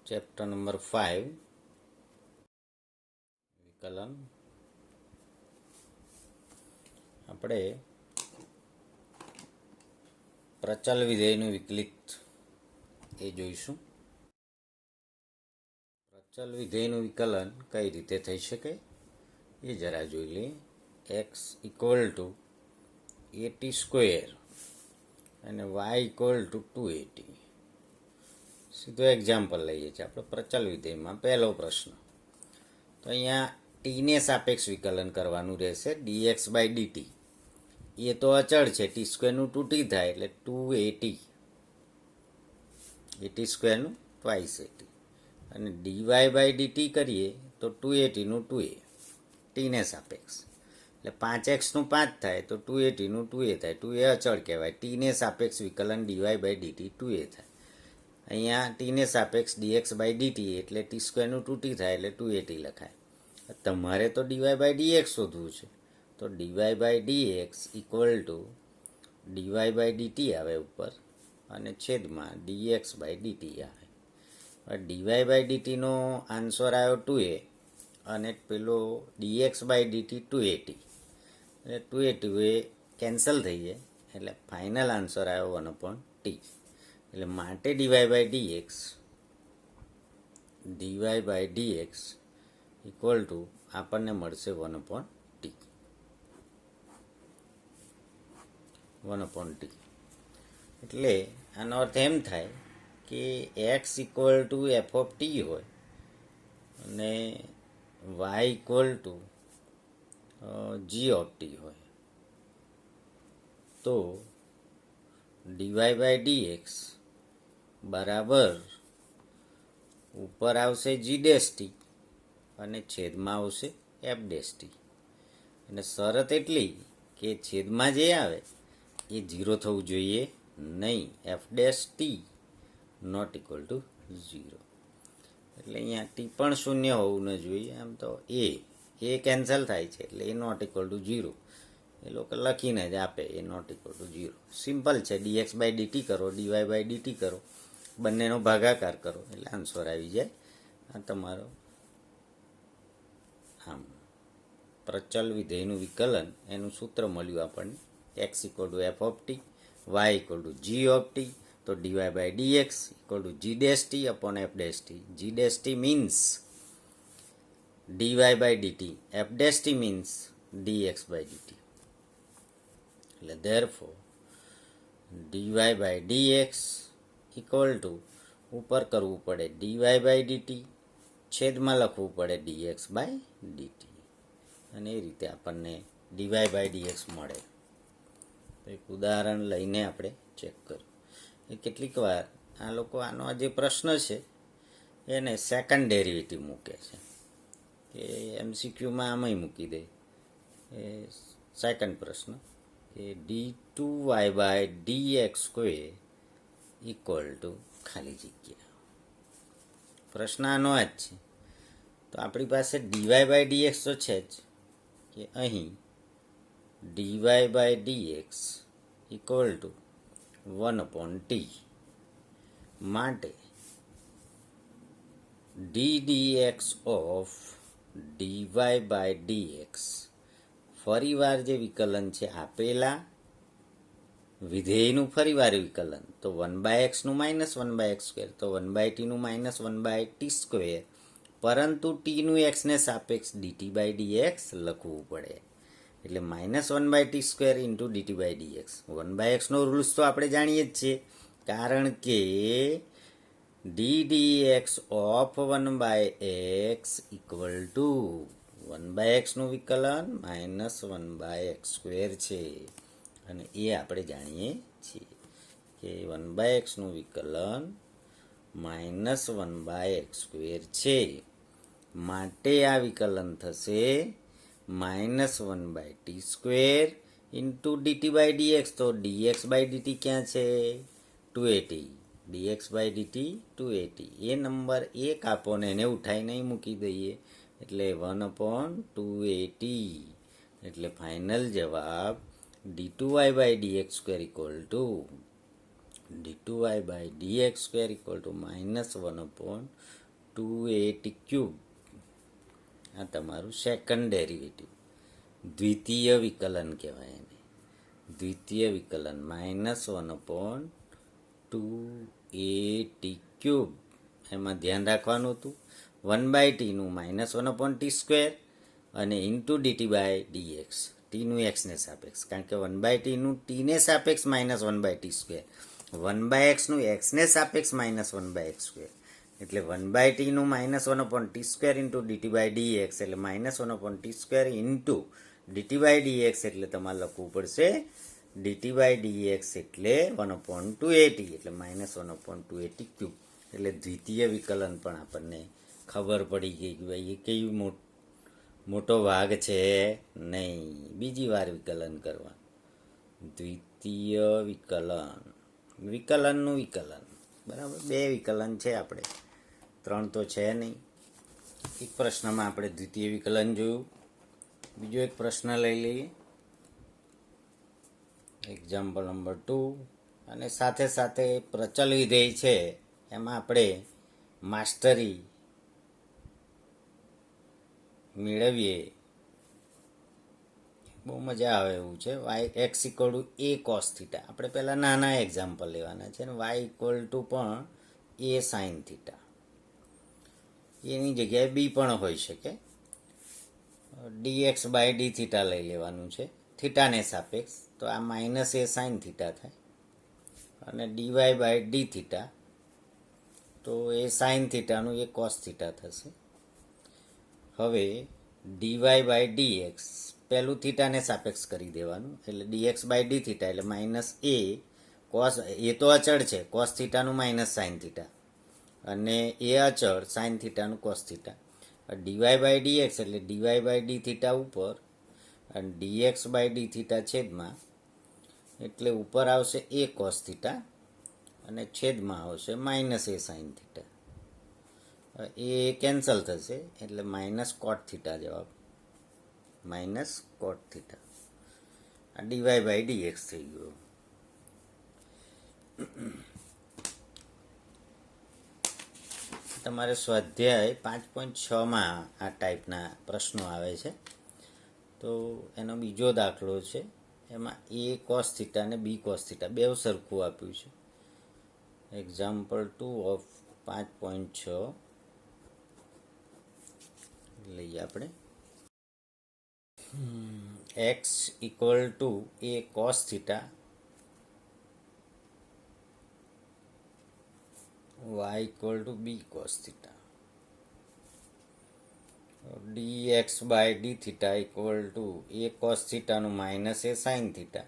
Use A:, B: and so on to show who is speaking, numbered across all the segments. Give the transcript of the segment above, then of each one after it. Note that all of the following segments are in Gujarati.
A: ચેપ્ટર નંબર 5 વિકલન. આપણે પ્રચલ વિધેયનું વિકલિત એ જોઈશું. પ્રચલ વિધેયનું વિકલન કઈ રીતે થઈ શકે એ જરા જોઈ લઈએ. એક્સ ઇક્વલ ટુ 80² અને વાય ઇક્વલ ટુ 280. સીધો એક્ઝામ્પલ લઈએ છીએ આપણે પ્રચલ વિધેયમાં. પહેલો પ્રશ્ન, તો અહીંયા ટીને સાપેક્ષ વિકલન કરવાનું રહેશે. dx બાય dt એ તો અચળ છે, ટી સ્ક્વેરનું 2t થાય એટલે 280, 80² ટ્વાઇસ 80. અને dy બાય dt કરીએ તો 280 2a, ટીને સાપેક્ષ એટલે 5x 5 થાય તો 280 2a થાય. 2a અચળ કહેવાય. ટીને સાપેક્ષ વિકલન dy બાય dt 2a થાય. અહીંયા ટીને સાપેક્ષ dx બાય dt એટલે ટી સ્ક્વેરનું 2t થાય એટલે 280 લખાય. તમારે તો dy બાય dx શોધવું છે, તો dy by dx equal to dy by dt આવે ઉપર અને છેદમાં dx બાય dt આવે. dy બાય dtનો આન્સર આવ્યો 2a અને પેલો dx બાય dt 280 એટલે 280 એ કેન્સલ થઈ જાય એટલે ફાઇનલ આન્સર આવ્યો 1/t. એટલે માટે dy by dx equal to આપણને મળશે 1/t. એટલે આનો અર્થ એમ થાય કે x equal to f of T હોય અને y equal to g of T હોય તો dy બાય dx બરાબર ઉપર આવશે g ડેશ ટી અને છેદમાં આવશે f ડેશ ટી. અને શરત એટલી કે છેદમાં જે આવે એ 0 થવું જોઈએ નહીં. f dash T not equal to 0. એટલે અહીંયા ટી પણ શૂન્ય હોવું ન જોઈએ. આમ તો એ કેન્સલ થાય છે એટલે એ નોટ ઇક્વલ ટુ 0 એ લોકો લખીને જ આપે, એ નોટ ઇક્વલ ટુ 0. સિમ્પલ છે. dx બાય dt કરો, dy બાય dt કરો, બંનેનો ભાગાકાર કરો એટલે આન્સર આવી જાય. આ તમારો આમ પ્રચલ વિધેયનું વિકલન એનું સૂત્ર મળ્યું આપણને. x equal to f of T, y equal to g of T, તો dy by dx equal to g dash T upon f dash T. g dash T means dy by dt, f dash T means dx by dt. એટલે therefore dy by dx equal to ઉપર કરવું પડે dy બાય dt, છેદમાં લખવું પડે dx બાય dt. અને એ રીતે આપણને dy બાય dx મળે. તો એક ઉદાહરણ લઈને આપણે ચેક કર્યું. એ કેટલીક વાર આ લોકો આનો જે પ્રશ્ન છે એને સેકન્ડ ડેરિવેટિવ મૂકે છે કે MCQમાં આમાંય મૂકી દે. એ સેકન્ડ પ્રશ્ન કે d2y by dx square equal to ખાલી જગ્યા. પ્રશ્ન આનો જ છે. તો આપણી પાસે dy બાય dx તો છે જ, કે અહીં dy by dx equal to 1/t માટે ddx of dy by dx ફરીવાર જે વિકલન છે આપેલા વિધેયનું ફરીવાર વિકલન, તો 1/xનું -1/x², તો 1/tનું -1/t², પરંતુ ટીનું એક્સને સાપેક્ષ dt બાય dx લખવું પડે. એટલે -1/t² into dt by dx. 1/xનો રૂલ્સ તો આપણે જાણીએ જ છીએ, કારણ કે ddx of 1/x equal to 1/xનું વિકલન -1/x² છે. અને એ આપણે જાણીએ છીએ કે 1/xનું વિકલન -1/x² છે. માટે આ વિકલન થશે -1/t² into dt by dx. તો dx બાય dt ક્યાં છે? 280. dx by dt 280. એ નંબર 1 આપો ને એને ઉઠાઈને અહીં મૂકી દઈએ એટલે 1/280. એટલે ફાઇનલ જવાબ d2y by dx² equal to d2y/dx² equal to -1/2at cube. આ તમારું સેકન્ડ ડેરિવેટિવ, દ્વિતીય વિકલન કહેવાય એને. દ્વિતીય વિકલન -1/2at ક્યુબ. એમાં ધ્યાન રાખવાનું હતું 1/tનું -1/t² અને ઇન્ટુ dt/dx, ટીનું એક્સને સાપેક્ષ, કારણ કે 1/tનું ટીને સાપેક્ષ -1/t², 1/xનું એક્સને સાપેક્ષ -1/x², એટલે 1/tનું -1/t² ઇન્ટુ dt/dx એટલે -1/t² ઇન્ટુ dt/dx, એટલે તમારે લખવું પડશે dt/dx એટલે 1/2at, એટલે -1/2at ક્યુબ. એટલે દ્વિતીય વિકલન પણ આપણને ખબર પડી ગઈ કે ભાઈ એ કેવી મોટો ભાગ છે નહીં. બીજી વાર વિકલન કરવા, દ્વિતીય વિકલનનું વિકલન, બરાબર. બે વિકલન છે આપણે, ત્રણ તો છે નહીં. એક પ્રશ્નમાં આપણે દ્વિતીય વિકલન જોયું. બીજો એક પ્રશ્ન લઈ લઈએ, એક્ઝામ્પલ નંબર 2. અને સાથે સાથે પ્રચલ વિધેય છે એમાં આપણે માસ્ટરી મેળવીએ, બહુ મજા આવે એવું છે. x equal two a cos theta, આપણે પહેલાં નાના એક્ઝામ્પલ લેવાના છે ને. y ઇક્વલ ટુ પણ a sin થીટા, એની જગ્યાએ b પણ હોઈ શકે. dx/d થીટા લઈ લેવાનું છે થીટાને સાપેક્ષ, તો આ -a sin થીટા થાય, અને dy/d થીટા, તો એ sin થીટાનું એ cos થીટા થશે. હવે dy/dx પહેલું થીટાને સાપેક્ષ કરી દેવાનું, એટલે dx/d થીટા એટલે -a cos, એ તો અચળ છે, cos થીટાનું -sin થીટા, અને એ અચળ sin થીટાનું cos થીટા. dy/dx એટલે dy/d થીટા ઉપર અને dx/d થીટા છેદમાં, એટલે ઉપર આવશે a cos થીટા અને છેદમાં આવશે -a sin theta. A cancel થશે એટલે -cot થીટા જવાબ, -cot થીટા. આ dy/dx થઈ ગયો. તમારે સ્વાધ્યાય 5.6માં આ ટાઈપના પ્રશ્નો આવે છે. તો એનો બીજો દાખલો છે, એમાં a cos થીટા અને b cos થીટા બેવ સરખું આપ્યું છે. એક્ઝામ્પલ 2 ઓફ 5.6 લઈએ આપણે. x equal two a cos theta, y equal two b cos theta, dx/d theta equal two a cos થીટાનું -a sin theta,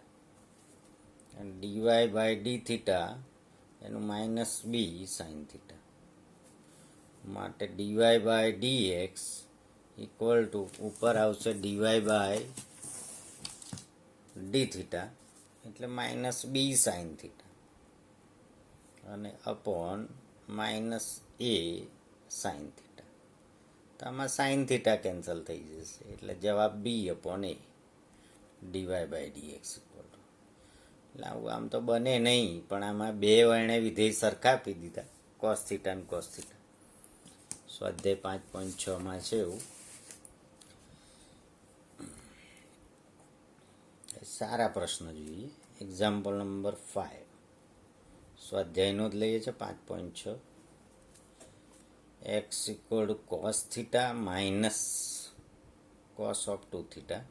A: અને dy/d થીટા એનું -b sin થીટા. માટે dy/dx ઇક્વલ ટુ ઉપર આવશે dy/d થીટા એટલે -b sin થીટા, અને અપોન -a sin થીટા. તો આમાં sin થીટા કેન્સલ થઈ જશે, એટલે જવાબ b/a dy/dx ઇક્વલ ટુ. એટલે આવું આમ તો બને નહીં, પણ આમાં બે વર્ણે વિધેય સરખા આપી દીધા, cos થીટા અને cos થીટા. સ્વાધ્યાય 5.6માં છે એવું. સારા પ્રશ્ન જોઈએ. એક્ઝામ્પલ નંબર 5, સ્વાધ્યાયનો જ લઈએ છે 5.6. x equal two cos theta minus cos of 2 theta,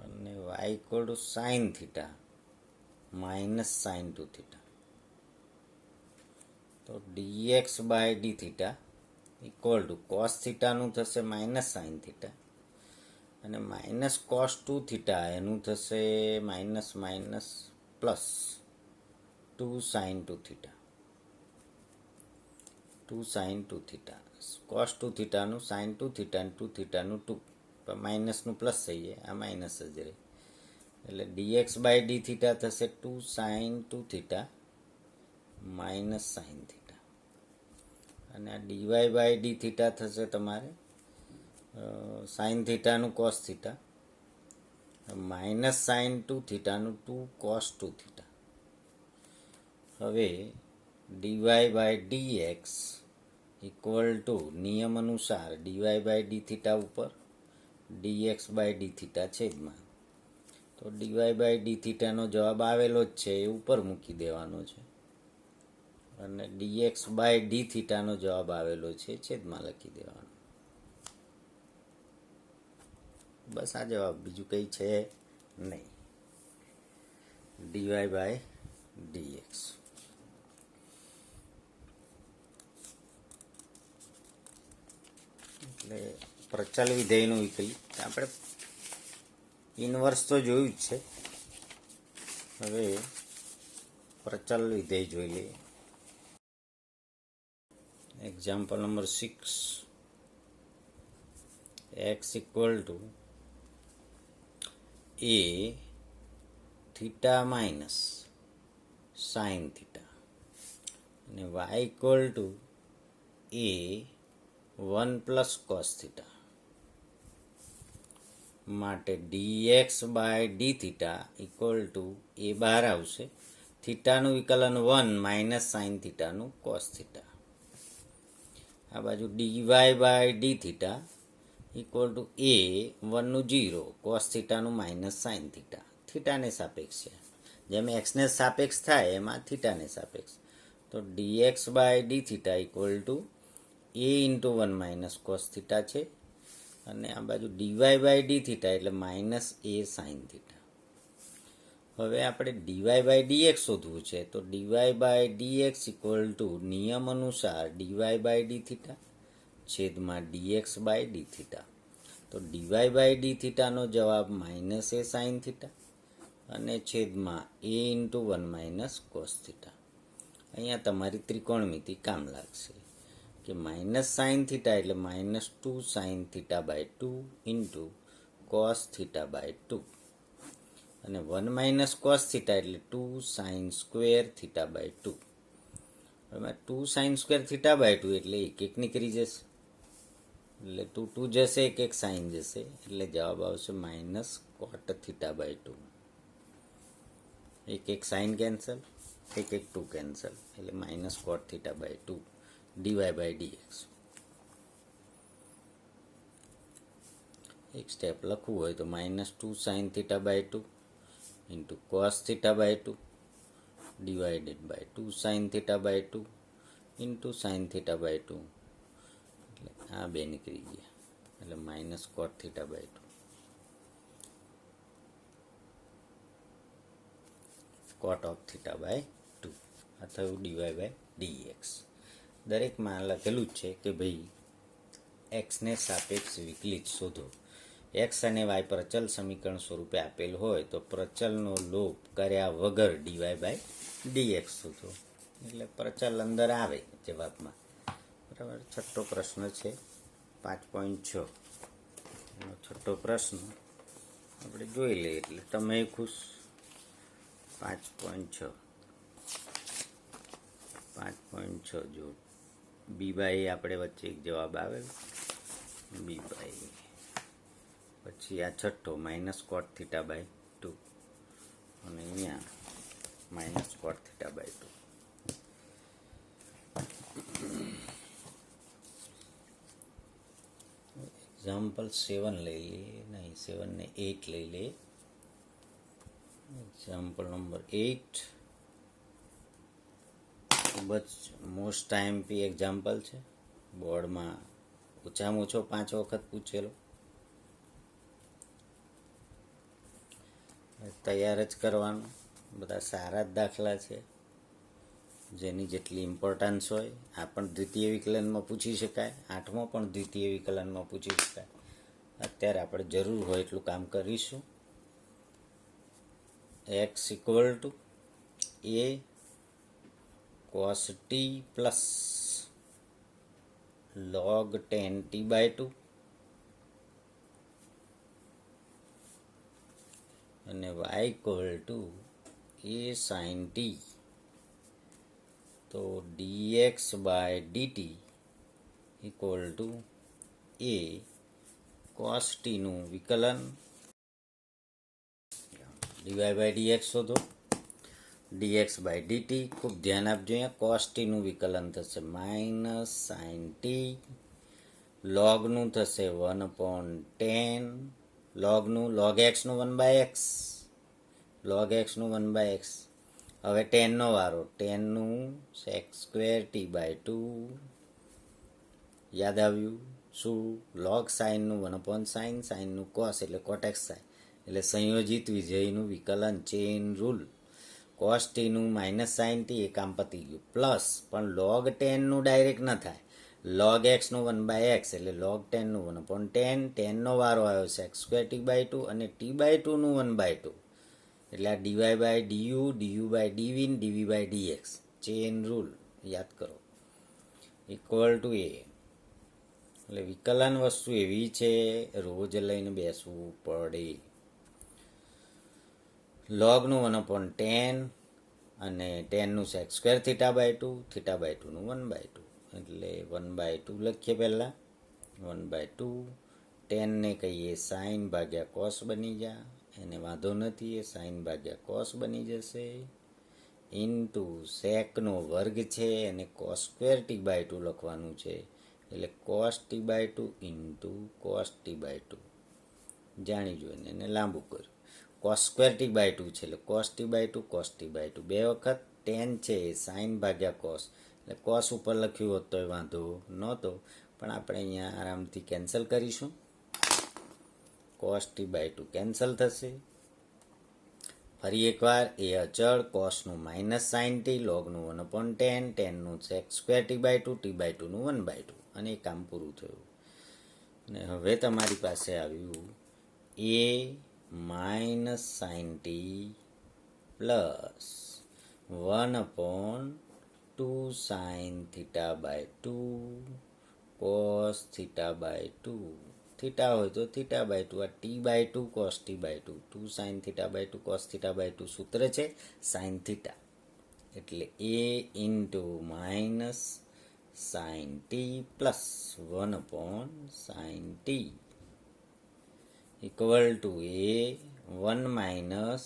A: અને y equal two sin theta minus sin 2 theta. તો dx/d theta equal two cos થીટાનું થશે -sin થીટા, અને -cos 2 થીટા એનું થશે plus 2 sin 2 theta. 2 sin 2 theta, cos 2 થીટાનું sin 2 theta અને 2 થીટાનું 2, માઇનસનું પ્લસ થઈ જાય, આ માઇનસ જ રહે. એટલે dx/d થીટા થશે 2 sin 2 થીટા -sin થીટા, અને આ dy/d થીટા થશે તમારે sin થીટાનું cos થીટા -sin 2 થીટાનું 2 cos 2 થીટા. હવે d y by dx equal to નિયમ અનુસાર ડીવાય બાય ડી થીટા ઉપર ડીએક્સ બાય ડી થીટા છેદમાં, તો ડીવાય બાય ડી થીટાનો જવાબ આવેલો જ છે એ ઉપર મૂકી દેવાનો છે, અને ડીએક્સ બાય ડી થીટાનો જવાબ આવેલો છે છેદમાં લખી દેવાનો. બસ આ જવાબ, બીજું કંઈ છે નહીં. Dy by dx. એટલે પ્રચલ વિધેયનું વિકલિત આપણે ઇનવર્સ તો જોયું જ છે. હવે પ્રચલ વિધેય જોઈ લઈએ. Example number 6. X equal to a theta minus sine theta અને y equal to a 1 plus cos theta માટે d x by d theta equal to a બહાર આવશે થીટાનું વિકલન 1 માઇનસ સાઇન થીટાનું કોસ થીટા. આ બાજુ DY by d theta equal to a 1નું 0 કોસ થીટાનું માઇનસ સાઇન થીટા. થીટાને સાપેક્ષ છે, જેમ એક્સને સાપેક્ષ થાય એમાં થીટાને સાપેક્ષ. તો dx by d theta equal to a into 1 minus cos theta છે, અને આ બાજુ ડીવાય બાય ડી થીટા એટલે માઇનસ એ સાઇન થીટા. હવે આપણે ડીવાય બાય ડીએક્સ શોધવું છે, તો dy by dx equal to નિયમ અનુસાર ડીવાય બાય ડી થીટા છેદમાં ડીએક્સ બાય ડી થીટા. તો ડીવાય બાય ડી થીટાનો જવાબ માઇનસ એ સાઇન થીટા અને છેદમાં a into 1 minus cos theta. અહીંયા તમારી ત્રિકોણમિતિ કામ લાગશે કે માઇનસ સાઇન થીટા એટલે minus 2 sine theta by 2 into cos theta by 2, અને 1 માઇનસ કોસ થીટા એટલે 2 સાઇન સ્ક્વેર થીટા બાય 2. હવે 2 સાઇન સ્ક્વેર થીટા બાય 2 એટલે એક નીકળી જશે, એટલે 2 જશે, એક સાઇન જશે, એટલે જવાબ આવશે માઇનસ કોટ થીટા બાય 2. એક સાઇન કેન્સલ, એક 2 કેન્સલ, એટલે minus cot theta by 2 dy by dx. એક સ્ટેપ લખવું હોય તો minus 2 sine theta by 2 into cos theta by 2 divided by 2 sine theta by 2 into sine theta by 2, એટલે આ બે નીકળી ગયા, એટલે minus cot theta by 2. Cot of theta by 2 આ થયું ડીવાય બાય ડીએક્સ. દરેકમાં લખેલું જ છે કે ભાઈ એક્સને સાપેક્ષ વિકલિત શોધો. એક્સ અને વાય પ્રચલ સમીકરણ સ્વરૂપે આપેલ હોય તો પ્રચલનો લોપ કર્યા વગર ડીવાય બાય ડીએક્સ શોધો. એટલે પ્રચલ અંદર આવે જવાબમાં. બરાબર. છઠ્ઠો પ્રશ્ન છે 5.6. એનો છઠ્ઠો પ્રશ્ન આપણે જોઈ લઈએ એટલે તમે ખુશ. 5.6 જો બી બાય આપણે વચ્ચે એક જવાબ આવે, બી બાય પછી આ છઠ્ઠો માઇનસ કોટ થીટા બાય 2 અને અહીંયા minus cot theta by 2. Example 7 લઈ લઈએ, નહીં 7 ને 8 લઈ લઈએ. એક્ઝામ્પલ નંબર 8 ખૂબ જ મોસ્ટ આઈએમપી એક્ઝામ્પલ છે. બોર્ડમાં ઓછામાં ઓછો 5 વખત પૂછેલો. તૈયાર જ કરવાનું. બધા સારા જ દાખલા છે, જેની જેટલી ઇમ્પોર્ટન્સ હોય. આ પણ દ્વિતીય વિકલનમાં પૂછી શકાય, 8મો પણ દ્વિતીય વિકલનમાં પૂછી શકાય. અત્યારે આપણે જરૂર હોય એટલું કામ કરીશું. X equal to a cos t plus log 10t by 2 અને y equal to a sin t. તો dx by dt equal to a cos t નું વિકલન dy બાય dx શોધો. dx by dt. ખૂબ ધ્યાન આપજો, અહીંયા કોસ ટીનું વિકલન થશે માઇનસ સાઇન ટી, લોગનું થશે 1/10, લોગનું લોગ એક્સનું 1/x, લોગ એક્સનું 1/x. હવે 10નો વારો, 10નું સેક્સ સ્ક્વેર ટી બાય 2. યાદ આવ્યું શું? લોગ સાઇનનું 1/sin, સાઇનનું કોસ એટલે કોટેક્સ સાઇન, એટલે સંયોજિત વિધેયનું વિકલન, ચેઇન રૂલ. કોસ ટીનું માઇનસ સાઇન ટી, એ કામ પતી ગયું. પ્લસ પણ લોગ 10નું ડાયરેક્ટ ન થાય, લોગ એક્સનું 1/x એટલે લોગ 10નું 1/10. 10નો વારો આવ્યો સેક્સ સ્ક્વેર ટી બાય 2 અને ટી બાય 2નું 1/2, એટલે આ dy by du, du by dv, dv by dx, chain rule યાદ કરો, ઇક્વલ ટુ એ. એટલે વિકલન વસ્તુ એવી છે, રોજ લઈને બેસવું પડે. લોગનું 1/10 અને 10નું sec square theta by 2, theta by 2નું 1/2, એટલે 1/2 લખીએ પહેલાં, 1/2. 10ને કહીએ સાઇન ભાગ્યા કોસ બની જાય, એને વાંધો નથી, એ સાઇન ભાગ્યા કોસ બની જશે. ઇન્ટુ સેકનો વર્ગ છે એને કોસ સ્ક્વેર ટી બાય 2 લખવાનું છે, એટલે cos t by 2 into cos t by 2. જાણી જોઈને એને લાંબુ કર્યું. કોસ સ્ક્વેર ટી બાય 2 છે એટલે cos t by 2, cos t by 2 બે વખત. 10 છે એ સાઇન ભાગ્યા કોસ, એટલે કોસ ઉપર લખ્યું હોત તોય વાંધો નહોતો, પણ આપણે અહીંયા આરામથી કેન્સલ કરીશું. કોસ ટી બાય 2 કેન્સલ થશે. ફરી એકવાર, એ અચળ, કોસનું માઇનસ સાઇન ટી, લોગનું 1/10, 10નું sec square t by 2, t by 2નું 1/2, અને એ કામ પૂરું થયું. અને હવે તમારી પાસે આવ્યું a minus sine t plus 1/2 sine theta by 2 cos theta by 2. Theta હોય તો થીટા બાય 2, આ t by 2 cos t by 2, 2 sine theta by 2 cos theta by 2 સૂત્ર છે સાઇન થીટા, એટલે a into minus sine t plus 1/sin t equal to a 1 minus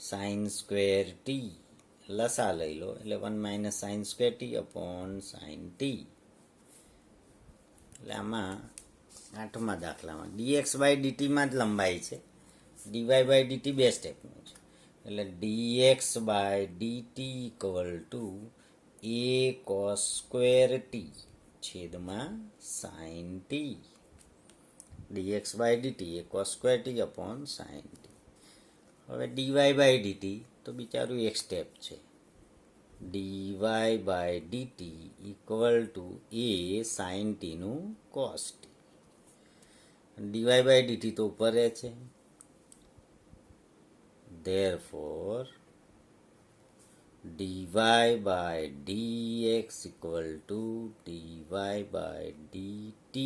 A: sine square t. લસા લઈ લો એટલે 1 minus sine square t upon sine T. એટલે આમાં 8મા દાખલામાં ડીએક્સ બાય ડીટીમાં જ લંબાઈ છે, ડીવાય બાય ડીટી બે સ્ટેપનું છે, એટલે d x by d t equal to a cos square t છેદમાં sine t. D x by d t a cos square t upon sine t. હવે ડીવાય બાય ડીટી તો બિચારું એક સ્ટેપ છે, d y by d t equal to a sine ટીનું cos t. D y by d t તો ઉપર રહે છે, therefore dy by dx equal to dy by dt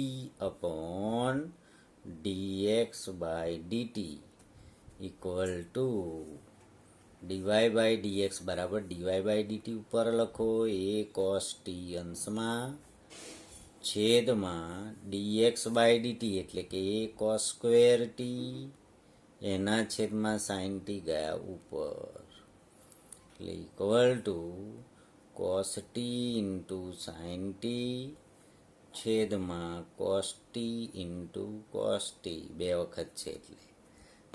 A: upon dx by dt equal to dy by dx બરાબર dy by dt ઉપર લખો એ cos t અંશમાં છેદમાં dx by dt એટલે કે એ cos સ્ક્વેર t એના છેદમાં સાઇન ટી ગયા ઉપર, એટલે equal to cos t into sine t છેદમાં cos t into cos t બે વખત છે.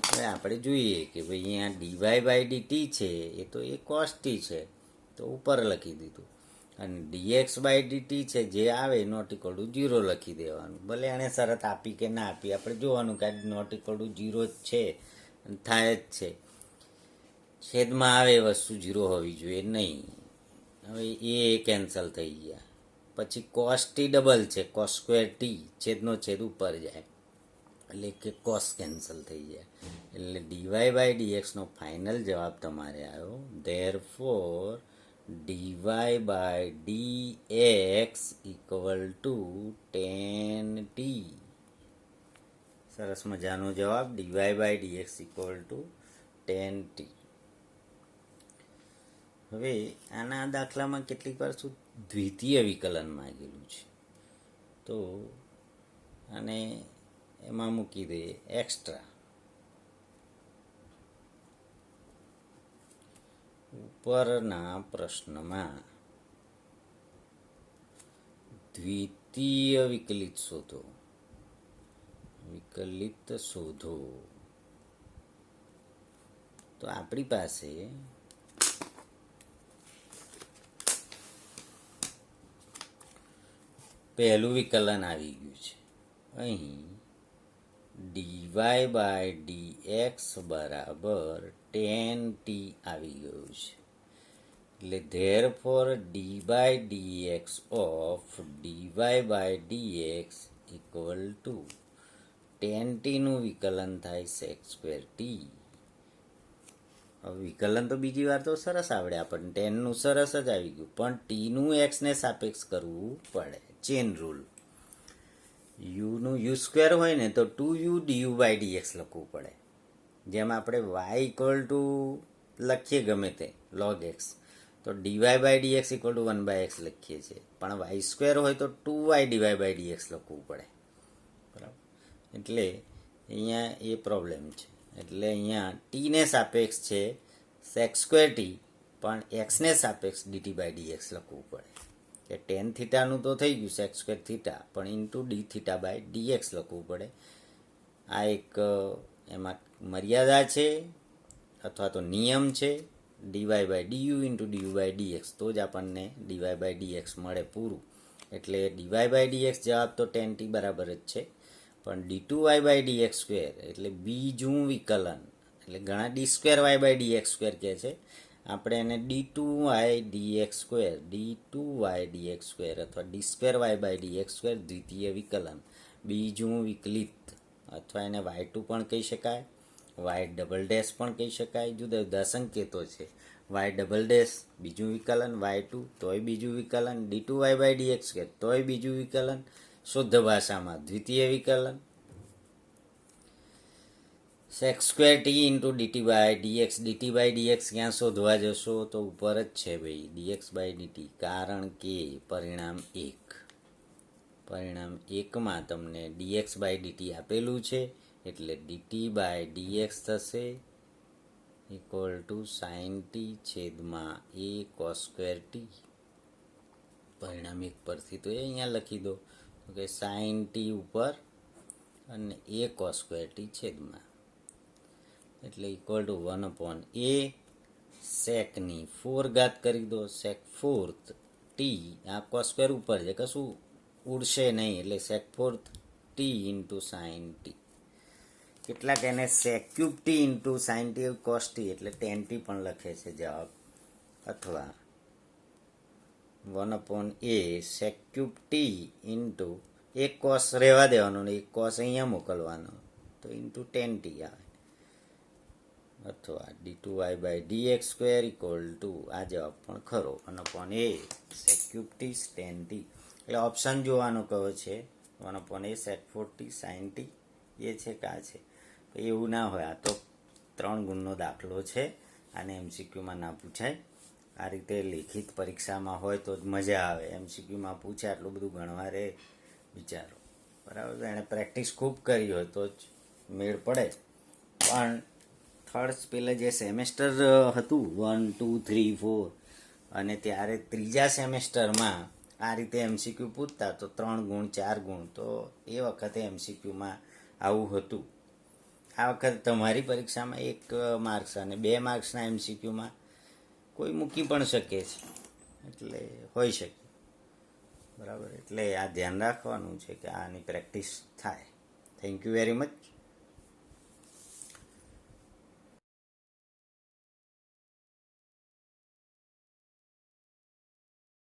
A: એટલે હવે આપણે જોઈએ કે ભાઈ અહીંયા ડીવાય બાય ડીટી છે એ તો એ કોસ ટી છે તો ઉપર લખી દીધું, અને ડીએક્સ બાય ડીટી છે જે આવે નોટ ઇક્વલ ટુ 0 લખી દેવાનું. ભલે એણે શરત આપી કે ના આપી, આપણે જોવાનું કે નોટ ઇક્વલ ટુ 0 જ છે, થાય જ છે, છેદમાં આવે વસ્તુ 0 હોવી જોઈએ નહીં. હવે એ કેન્સલ થઈ ગયા. પછી કોસ ટી ડબલ છે, કોસ સ્ક્વેર ટી છેદનો છેદ ઉપર જાય એટલે કે કોસ કેન્સલ થઈ જાય, એટલે ડીવાય બાય ડીએક્સનો ફાઇનલ જવાબ તમારે આવ્યો. Therefore dy by dx equal to 10t. સરસ મજાનો જવાબ, dy by dx equal to 10t. હવે આના દાખલામાં કેટલીક વાર શું દ્વિતીય વિકલન માંગેલું છે, તો આને એમાં મૂકી દઈએ એક્સ્ટ્રા. ઉપરના પ્રશ્નમાં દ્વિતીય વિકલિત શોધો. વિકલિત શોધો. તો આપણી પાસે પહેલું વિકલન આવી ગયું છે. અહીં dy/dx બરાબર tan t આવી ગયું છે. એટલે therefore d/dx of dy/dx equal to tan t નું વિકલન થાય sec²t. હવે વિકલન તો બીજી વાર તો સરસ આવડે આપણને, ટેનનું સરસ જ આવી ગયું, પણ ટીનું એક્સને સાપેક્ષ કરવું પડે. Chain rule. યુનું u² હોય ને તો 2u du/dx લખવું પડે. જેમ આપણે y ઇક્વલ ટુ લખીએ ગમે તે log x, તો dy/dx ઇક્વલ ટુ 1/x લખીએ છીએ, પણ y² હોય તો 2y dy/dx લખવું પડે. બરાબર. એટલે અહીંયા એ પ્રોબ્લેમ છે. એટલે અહીંયા ટીને સાપેક્ષ છે sec²t, પણ એક્સને સાપેક્ષ dt/dx લખવું પડે. કે tan થીટાનું તો થઈ ગયું sec² થીટા, પણ ઇન્ટુ d/dx લખવું પડે. આ એક એમાં મર્યાદા છે અથવા તો નિયમ છે. dy/du ઇન્ટુ du/dx તો જ આપણને dy/dx મળે પૂરું. એટલે dy/dx જવાબ તો tan t બરાબર જ છે, પણ d2y/dx² એટલે બીજું વિકલન, એટલે ઘણા d²y/dx² કહે છે, આપણે એને d2y/dx² અથવા d²y/dx² દ્વિતીય વિકલન, બીજું વિકલિત, અથવા એને y2 પણ કહી શકાય, y' પણ કહી શકાય. જુદા જુદા સંકેતો છે. y' બીજું વિકલન, y2 તોય બીજું વિકલન, d2y/dx² તોય બીજું વિકલન, શુદ્ધ ભાષામાં દ્વિતીય વિકલન. sec²t into dt/dx. dt/dx ક્યાં શોધવા જશો તો ઉપર જ છે ભાઈ, dx/dt. કારણ કે પરિણામ 1માં તમને dx/dt આપેલું છે, એટલે dt/dx થશે ઇક્વલ ટુ sin t છેદમાં a cos²t. પરિણામ 1 પરથી તો એ અહીંયા લખી દો કે sin t ઉપર અને a cos²t છેદમાં, એટલે ઇક્વલ ટુ 1/a. સેકની 4 કરી દો, sec4 t, આ cos² ઉપર છે, કશું ઉડશે નહીં, એટલે sec4 t into sin t. કેટલાક એને sec³ t into sin t cos t એટલે tan t પણ લખે છે જવાબ. અથવા 1/a sec³ t ઇન્ટુ એક cos રહેવા દેવાનો ને એક cos અહીંયા મોકલવાનો, તો ઇન્ટુ tan t આવે. અથવા d2y/dx² ઇક્વલ ટુ આ જવાબ પણ ખરો, 1/a sec³ t tan t. એટલે ઓપ્શન જોવાનો કહો છે, 1/a sec4 t sin t એ છે કે આ છે. એવું ના હોય, આ તો 3 ગુણનો દાખલો છે, આને MCQમાં ના પૂછાય. આ રીતે લેખિત પરીક્ષામાં હોય તો જ મજા આવે. MCQમાં પૂછે આટલું બધું ગણવા રે વિચારો. બરાબર. એણે પ્રેક્ટિસ ખૂબ કરી હોય તો જ મેળ પડે. પણ થર્ડ પેલા જે સેમેસ્ટર હતું 1, 2, 3, 4, અને ત્યારે ત્રીજા સેમેસ્ટરમાં આ રીતે MCQ પૂછતા તો 3 ગુણ 4 ગુણ, તો એ વખતે MCQમાં આવું હતું. આ વખતે તમારી પરીક્ષામાં 1 માર્ક્સ અને 2 માર્ક્સના MCQમાં કોઈ મૂકી પણ શકે છે, એટલે હોઈ શકે. બરાબર. એટલે આ ધ્યાન રાખવાનું છે કે આની પ્રેક્ટિસ થાય. Thank you very much.